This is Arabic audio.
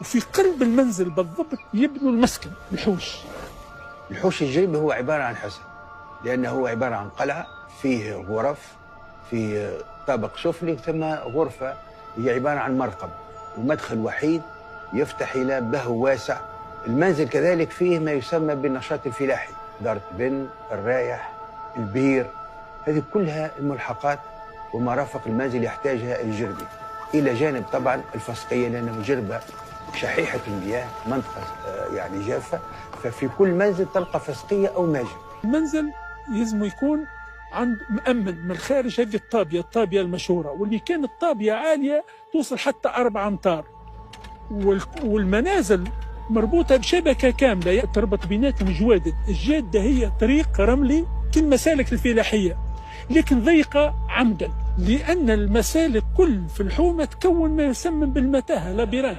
وفي قلب المنزل بالضبط يبنوا المسكن الحوش. الحوش الجريبي هو عبارة عن حصن، لأنه هو عبارة عن قلعة فيه غرف، فيه طابق سفلي، ثم غرفة هي عبارة عن مرقب ومدخل وحيد يفتح إلى بهو واسع. المنزل كذلك فيه ما يسمى بالنشاط الفلاحي، دارة بن، الرايح، البير، هذه كلها الملحقات ومرافق المنزل يحتاجها الجربي، إلى جانب طبعا الفسقية، لأنه جربة شحيحة المياه، منطقة يعني جافة، ففي كل منزل تلقى فسقية أو ماجد. المنزل يلزم يكون عند مأمن من الخارج، هذه الطابية المشهورة، واللي كانت طابية عالية توصل حتى 4 أمتار، والمنازل مربوطة بشبكة كاملة تربط بيناتهم جوادد. الجادة هي طريق رملي كالمسالك الفلاحية، لكن ضيقة عمدا، لأن المسالك كل في الحومة تكون ما يسمى بالمتاهة، لابيرانت.